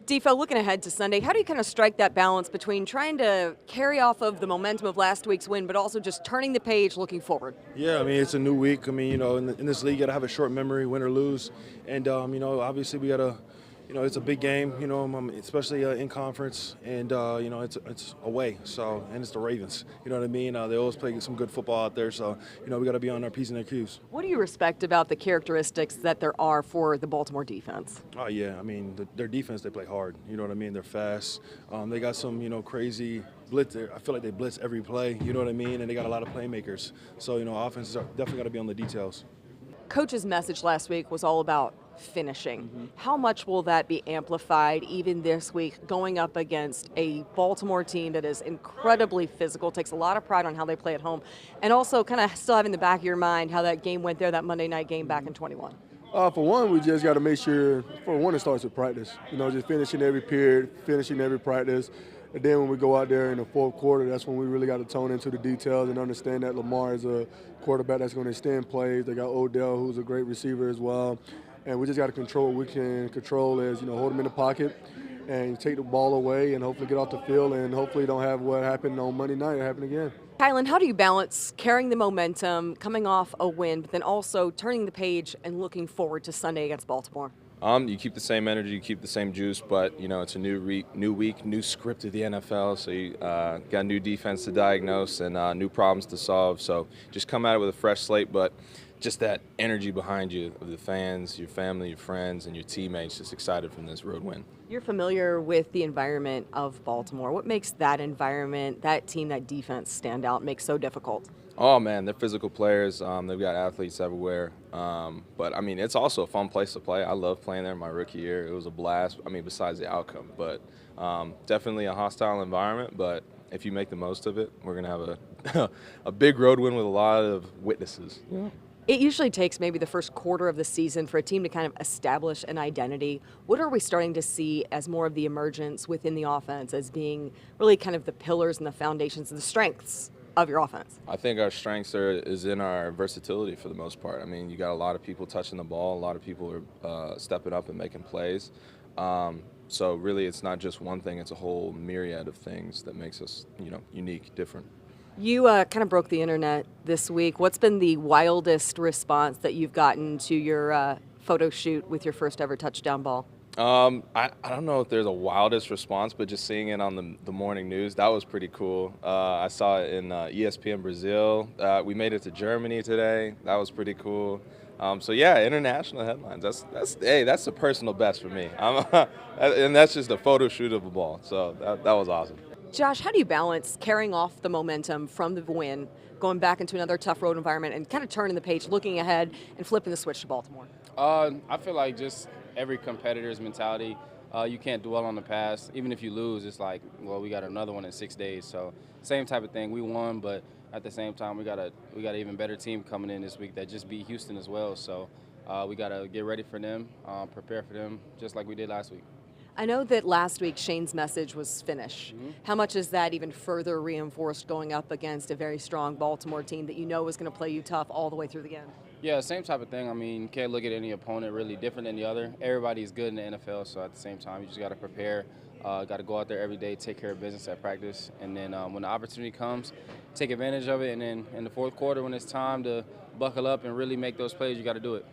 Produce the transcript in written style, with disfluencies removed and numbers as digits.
Defo, looking ahead to Sunday, how do you kind of strike that balance between trying to carry off of the momentum of last week's win, but also just turning the page looking forward? Yeah, I mean, it's a new week. I mean, in this league, you got to have a short memory, win or lose. And, obviously we got to, it's a big game, especially in conference. And, it's away. So, and it's the Ravens. You know what I mean? They always play some good football out there. So, we got to be on our P's and our Q's. What do you respect about the characteristics that there are for the Baltimore defense? Oh, yeah. I mean, their defense, they play hard. You know what I mean? They're fast. They got some, crazy blitz. I feel like they blitz every play. You know what I mean? And they got a lot of playmakers. So, offenses are definitely got to be on the details. Coach's message last week was all about finishing. How much will that be amplified even this week going up against a Baltimore team that is incredibly physical, takes a lot of pride on how they play at home, and also kind of still have in the back of your mind how that game went there, that Monday night game back in 21? For one, we just got to make sure, for one, it starts with practice. Just finishing every period, finishing every practice. And then when we go out there in the fourth quarter, that's when we really got to tone into the details and understand that Lamar is a quarterback that's going to extend plays. They got Odell, who's a great receiver as well. And we just got to control what we can control is, hold them in the pocket and take the ball away and hopefully get off the field and hopefully don't have what happened on Monday night happen again. Kylen, how do you balance carrying the momentum, coming off a win, but then also turning the page and looking forward to Sunday against Baltimore? You keep the same energy, you keep the same juice, but it's a new week, new script of the NFL. So you got a new defense to diagnose and new problems to solve. So just come at it with a fresh slate, but just that energy behind you of the fans, your family, your friends, and your teammates, just excited from this road win. You're familiar with the environment of Baltimore. What makes that environment, that team, that defense stand out, make so difficult? Oh, man, they're physical players. They've got athletes everywhere. But, I mean, it's also a fun place to play. I love playing there my rookie year. It was a blast, besides the outcome. But definitely a hostile environment. But if you make the most of it, we're going to have a big road win with a lot of witnesses. Yeah. It usually takes maybe the first quarter of the season for a team to kind of establish an identity. What are we starting to see as more of the emergence within the offense as being really kind of the pillars and the foundations and the strengths of your offense? I think our strengths is in our versatility for the most part. I mean, you got a lot of people touching the ball. A lot of people are stepping up and making plays. So really it's not just one thing. It's a whole myriad of things that makes us, unique, different. You kind of broke the internet this week. What's been the wildest response that you've gotten to your photo shoot with your first ever touchdown ball? I don't know if there's a wildest response, but just seeing it on the morning news, that was pretty cool. I saw it in ESPN Brazil. We made it to Germany today. That was pretty cool. So yeah, international headlines. That's a personal best for me. And that's just a photo shoot of a ball. So that was awesome. Josh, how do you balance carrying off the momentum from the win, going back into another tough road environment, and kind of turning the page, looking ahead, and flipping the switch to Baltimore? I feel like just every competitor's mentality, you can't dwell on the past. Even if you lose, it's like, well, we got another one in 6 days. So same type of thing. We won, but at the same time, we got an even better team coming in this week that just beat Houston as well. So we got to get ready for them, prepare for them, just like we did last week. I know that last week Shane's message was finish. How much is that even further reinforced going up against a very strong Baltimore team that you know is going to play you tough all the way through the end? Yeah, same type of thing. I mean, you can't look at any opponent really different than the other. Everybody's good in the NFL, so at the same time, you just got to prepare. Got to go out there every day, take care of business at practice, and then when the opportunity comes, take advantage of it. And then in the fourth quarter, when it's time to buckle up and really make those plays, you got to do it.